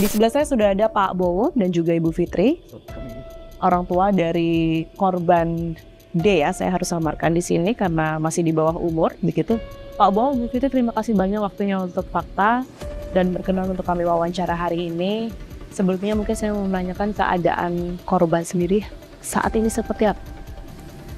Di sebelah saya sudah ada Pak Bowo dan juga Ibu Fitri, orang tua dari korban D ya. Saya harus samarkan di sini karena masih di bawah umur, begitu. Pak Bowo, Ibu Fitri, terima kasih banyak waktunya untuk fakta dan berkenan untuk kami wawancara hari ini. Sebelumnya mungkin saya mau menanyakan keadaan korban sendiri saat ini seperti apa?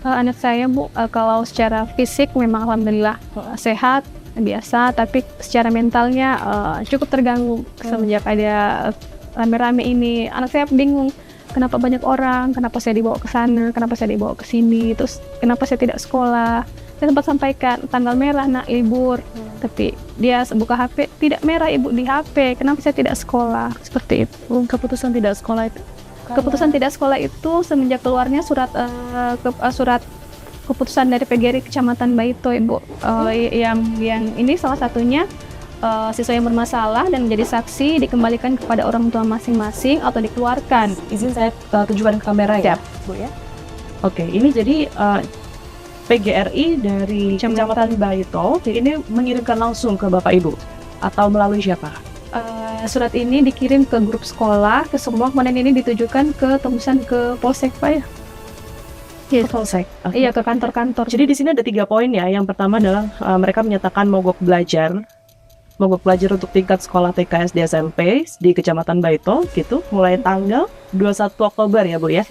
Anak saya, Bu, kalau secara fisik memang alhamdulillah sehat, biasa, tapi secara mentalnya cukup terganggu semenjak ada rame-rame ini. Anak saya bingung, kenapa banyak orang, kenapa saya dibawa ke sana, kenapa saya dibawa ke sini, terus kenapa saya tidak sekolah. Saya sempat sampaikan tanggal merah nak libur, tapi dia buka HP, tidak merah ibu di HP, kenapa saya tidak sekolah, seperti itu. Keputusan tidak sekolah itu? Keputusan tidak sekolah itu semenjak keluarnya surat keputusan dari PGRI Kecamatan Baito, Ibu. Yang ini salah satunya siswa yang bermasalah dan menjadi saksi dikembalikan kepada orang tua masing-masing atau dikeluarkan. Izin saya tunjukkan ke kamera ya, Bu ya. Oke, ini jadi PGRI dari Kecamatan Baito ini mengirimkan langsung ke Bapak Ibu atau melalui siapa? Surat ini dikirim ke grup sekolah, ke semua, kemudian ini ditujukan ke tembusan ke Polsek, Pak ya. Ke Polsek. Okay. Iya, ke kantor-kantor. Jadi di sini ada 3 poin ya. Yang pertama adalah mereka menyatakan mogok belajar untuk tingkat sekolah TK, SD, SMP di Kecamatan Baito gitu, mulai tanggal 21 Oktober ya Bu ya.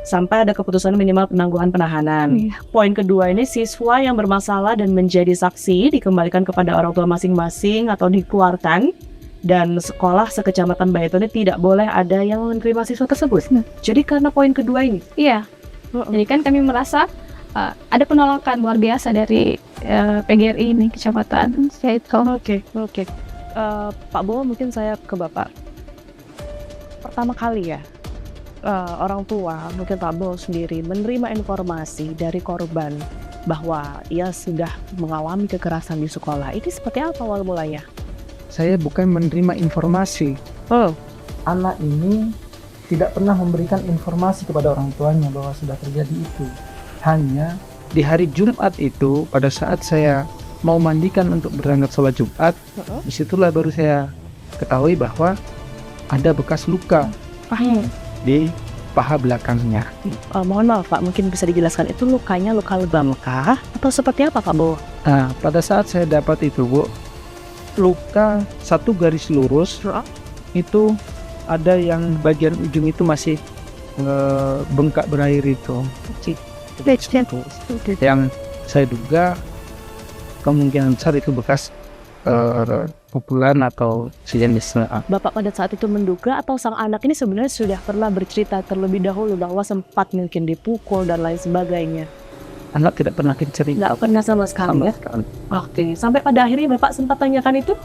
Sampai ada keputusan minimal penangguhan penahanan. Poin kedua ini, siswa yang bermasalah dan menjadi saksi dikembalikan kepada orang tua masing-masing atau dikeluarkan, dan sekolah sekecamatan Baito ini tidak boleh ada yang menerima siswa tersebut. Jadi karena poin kedua ini? Iya. Jadi kan kami merasa ada penolakan luar biasa dari PGRI ini kecamatan. Oke. Pak Bowo, mungkin saya ke Bapak. Pertama kali ya, orang tua, mungkin Pak Bowo sendiri menerima informasi dari korban bahwa ia sudah mengalami kekerasan di sekolah. Ini seperti apa awal mulanya? Saya bukan menerima informasi. Anak ini tidak pernah memberikan informasi kepada orang tuanya bahwa sudah terjadi itu. Hanya di hari Jumat itu, pada saat saya mau mandikan untuk berangkat sholat Jumat, disitulah baru saya ketahui bahwa ada bekas luka di paha belakangnya. Mohon maaf Pak, mungkin bisa dijelaskan itu lukanya luka lebam kah? Atau seperti apa Pak Bowo? Nah, pada saat saya dapat itu Bu, luka satu garis lurus itu ada yang bagian ujung itu masih bengkak berair itu. Yang saya duga kemungkinan besar itu bekas pukulan atau sejenis. Bapak pada saat itu menduga atau sang anak ini sebenarnya sudah pernah bercerita terlebih dahulu bahwa sempat mungkin dipukul dan lain sebagainya? Anak tidak pernah cerita. Nggak pernah sama sekali ya? Oke, sampai pada akhirnya Bapak sempat tanyakan itu?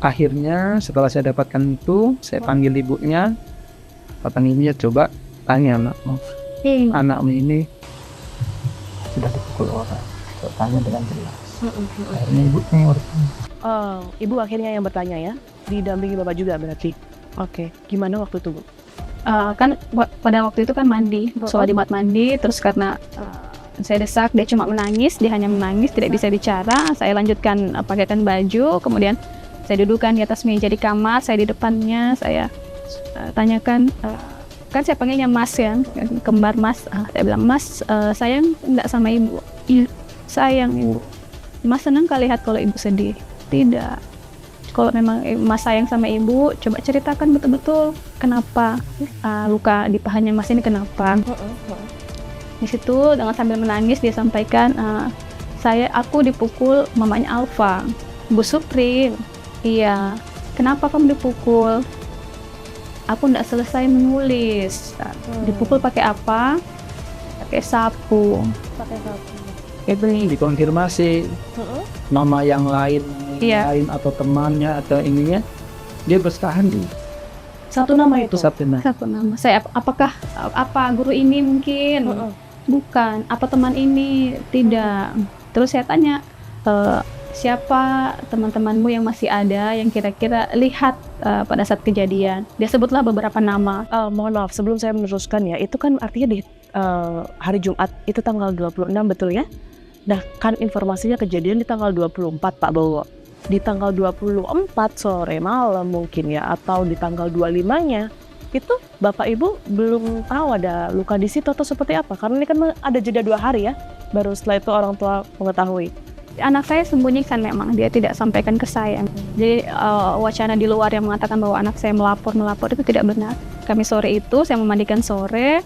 Akhirnya setelah saya dapatkan itu, saya panggil ibunya. Kata ibunya, coba tanya anakmu. Anakmu ini sudah dipukul orang. Tanya dengan jelas. Akhirnya ibunya yang bertanya. Ibu akhirnya yang bertanya ya? Didampingi Bapak juga berarti? Oke, gimana waktu itu Bu? Kan pada waktu itu kan mandi, soal Jumat mandi, terus karena saya desak, dia cuma menangis, dia hanya menangis, tidak bisa bicara. Saya lanjutkan pakaikan baju, kemudian saya dudukkan di atas meja di kamar, saya di depannya, saya tanyakan, kan saya panggilnya Mas ya, kembar Mas. Saya bilang, Mas, sayang enggak sama ibu? Iya, sayang ibu. Mas senang kali lihat kalau ibu sedih? Tidak. Kalau memang Mas sayang sama ibu, coba ceritakan betul-betul kenapa luka di pahanya Mas ini kenapa. Di situ dengan sambil menangis dia sampaikan, aku dipukul mamanya Alfa. Bu Supri, iya. Kenapa kamu dipukul? Aku tidak selesai menulis. Dipukul pakai apa? Pakai sapu. Itu dikonfirmasi nama yang lain, lain atau temannya atau ininya, dia bertahan di satu nama itu. Satu nama. Saya apakah guru ini mungkin? Bukan. Apa teman ini? Tidak. Terus saya tanya, siapa teman-temanmu yang masih ada yang kira-kira lihat pada saat kejadian? Dia sebutlah beberapa nama. Mohon maaf, sebelum saya meneruskan ya, itu kan artinya di hari Jumat itu tanggal 26 betul ya? Nah kan informasinya kejadian di tanggal 24 Pak Bowo. di tanggal 24 sore malam mungkin ya, atau di tanggal 25-nya, itu Bapak Ibu belum tahu ada luka di situ atau seperti apa? Karena ini kan ada jeda 2 hari ya, baru setelah itu orang tua mengetahui. Anak saya sembunyikan, memang dia tidak sampaikan ke saya. Jadi wacana di luar yang mengatakan bahwa anak saya melapor itu tidak benar. Kami sore itu saya memandikan sore,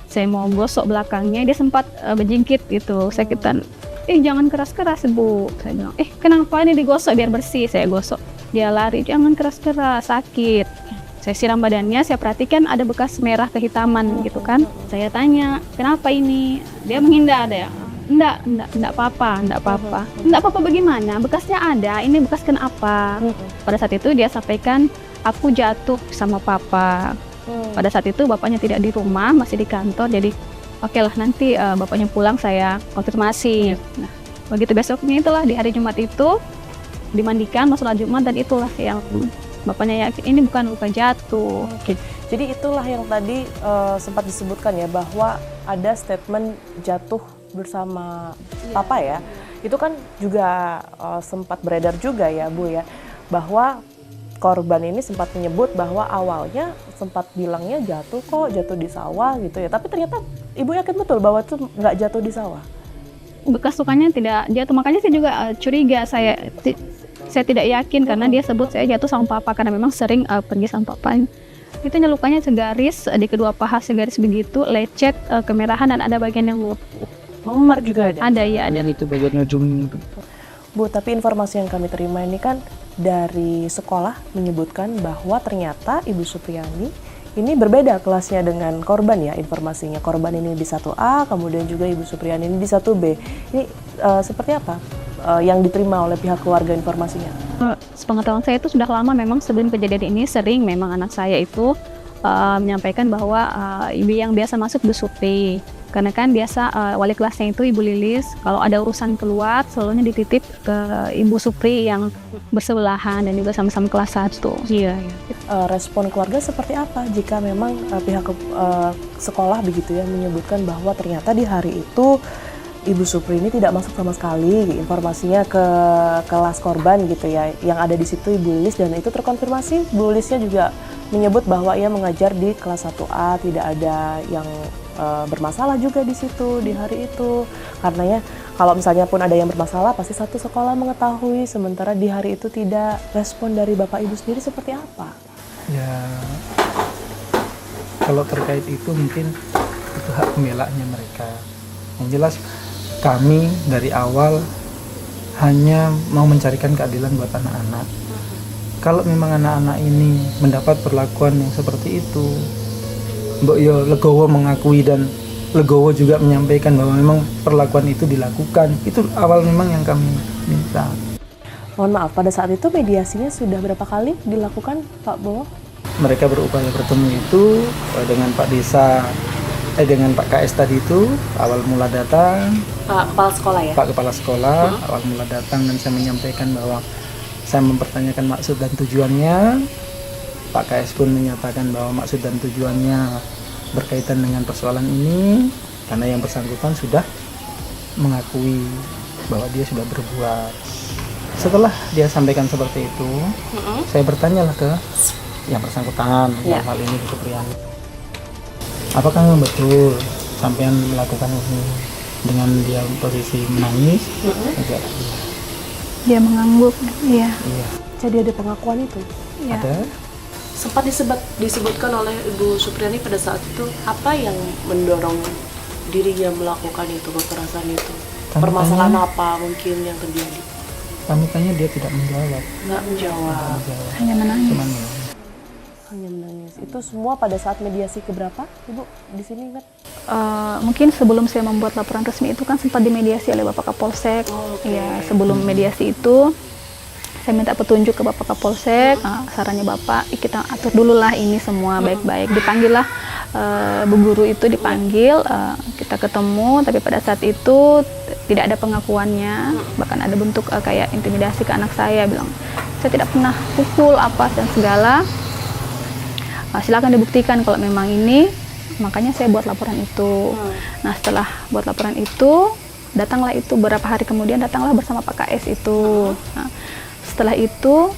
saya mau gosok belakangnya, dia sempat berjingkit gitu. Saya kira, jangan keras-keras Bu. Saya bilang, kenapa ini digosok biar bersih? Saya gosok, dia lari, jangan keras-keras, sakit. Saya siram badannya, saya perhatikan ada bekas merah kehitaman gitu kan. Saya tanya, kenapa ini? Dia menghindar ya. Enggak apa-apa. Enggak apa-apa bagaimana? Bekasnya ada, ini bekas kenapa? Pada saat itu dia sampaikan, aku jatuh sama papa. Pada saat itu bapaknya tidak di rumah, masih di kantor, jadi oke lah nanti bapaknya pulang saya konfirmasi. Nah, begitu besoknya itulah di hari Jumat itu dimandikan, mau sholat Jumat, dan itulah yang bapaknya yakin ini bukan luka jatuh. Oke. Jadi itulah yang tadi sempat disebutkan ya, bahwa ada statement jatuh bersama papa ya. Itu kan juga sempat beredar juga ya Bu ya, bahwa korban ini sempat menyebut bahwa awalnya sempat bilangnya jatuh di sawah gitu ya, tapi ternyata Ibu yakin betul bahwa itu nggak jatuh di sawah? Bekas lukanya tidak jatuh, makanya saya juga curiga, saya tidak yakin karena dia sebut saya jatuh sama papa, karena memang sering pergi sama papa. Itu lukanya segaris di kedua paha, segaris begitu, lecet, kemerahan, dan ada bagian yang memar juga ada? Ada ya, ada. Itu bagian ujung. Bu, tapi informasi yang kami terima ini kan dari sekolah menyebutkan bahwa ternyata Ibu Supriyani ini berbeda kelasnya dengan korban ya, informasinya. Korban ini di 1A, kemudian juga Ibu Supriyani ini di 1B. Ini seperti apa yang diterima oleh pihak keluarga informasinya? Sepengetahuan saya itu sudah lama, memang sebelum kejadian ini sering memang anak saya itu menyampaikan bahwa ibu yang biasa masuk Bu Supri. Karena kan biasa wali kelasnya itu Ibu Lilis, kalau ada urusan keluar selalunya dititip ke Ibu Supri yang bersebelahan dan juga sama-sama kelas 1. Iya. Respon keluarga seperti apa jika memang pihak sekolah begitu ya menyebutkan bahwa ternyata di hari itu Ibu Supri ini tidak masuk sama sekali informasinya ke kelas korban gitu ya. Yang ada di situ Ibu Lilis, dan itu terkonfirmasi. Bu Lilisnya juga menyebut bahwa ia mengajar di kelas 1A, tidak ada yang bermasalah juga di situ di hari itu. Karenanya kalau misalnya pun ada yang bermasalah pasti satu sekolah mengetahui, sementara di hari itu tidak. Respon dari Bapak Ibu sendiri seperti apa? Ya, kalau terkait itu mungkin itu hak pembelanya mereka. Yang jelas kami dari awal hanya mau mencarikan keadilan buat anak-anak. Kalau memang anak-anak ini mendapat perlakuan yang seperti itu, Mbok Yo legowo mengakui dan legowo juga menyampaikan bahwa memang perlakuan itu dilakukan. Itu awal memang yang kami minta. Mohon maaf, pada saat itu mediasinya sudah berapa kali dilakukan, Pak Bowo? Mereka berupaya bertemu itu dengan Pak Desa, dengan Pak KS tadi itu awal mula datang. Pak Kepala Sekolah ya? Pak Kepala Sekolah awal mula datang, dan saya menyampaikan bahwa saya mempertanyakan maksud dan tujuannya. Pak KS pun menyatakan bahwa maksud dan tujuannya berkaitan dengan persoalan ini karena yang bersangkutan sudah mengakui bahwa dia sudah berbuat. Setelah dia sampaikan seperti itu, saya bertanyalah ke yang bersangkutan, dalam hal ini Bu Supriyani. Apakah memang betul sampean melakukan ini dengan dia posisi menangis? Dia mengangguk, iya. Jadi ada pengakuan itu? Ya. Ada. Sempat disebutkan oleh Ibu Supriyani pada saat itu, apa yang mendorong dirinya melakukan itu, kekerasan itu? Permasalahan apa mungkin yang terjadi? Kami tanya, dia tidak menjawab. Nggak menjawab. Hanya menangis. Cuman ya. Hanya menangis. Itu semua pada saat mediasi keberapa, Ibu? Di sini ingat? Mungkin sebelum saya membuat laporan resmi itu kan sempat dimediasi oleh Bapak Kapolsek. Ya, sebelum mediasi itu saya minta petunjuk ke Bapak Kapolsek, sarannya Bapak, kita atur dulu lah ini semua baik-baik. Dipanggillah Bu Guru itu dipanggil, kita ketemu, tapi pada saat itu tidak ada pengakuannya, bahkan ada bentuk kayak intimidasi ke anak saya, bilang saya tidak pernah pukul apa dan segala. Silakan dibuktikan kalau memang ini, makanya saya buat laporan itu. Nah, setelah buat laporan itu, datanglah itu beberapa hari kemudian datanglah bersama Pak KS itu. Nah, setelah itu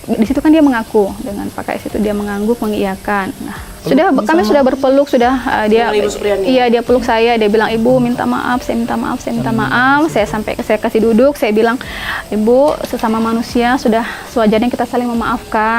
di situ kan dia mengaku dengan Pak KS itu, dia mengangguk mengiyakan. Nah, kami sudah berpeluk, dia Ibu Supriyani. iya, dia peluk saya, dia bilang, "Ibu minta maaf, saya minta maaf, saya minta maaf." Saya kasih duduk, saya bilang, "Ibu, sesama manusia sudah sewajarnya kita saling memaafkan."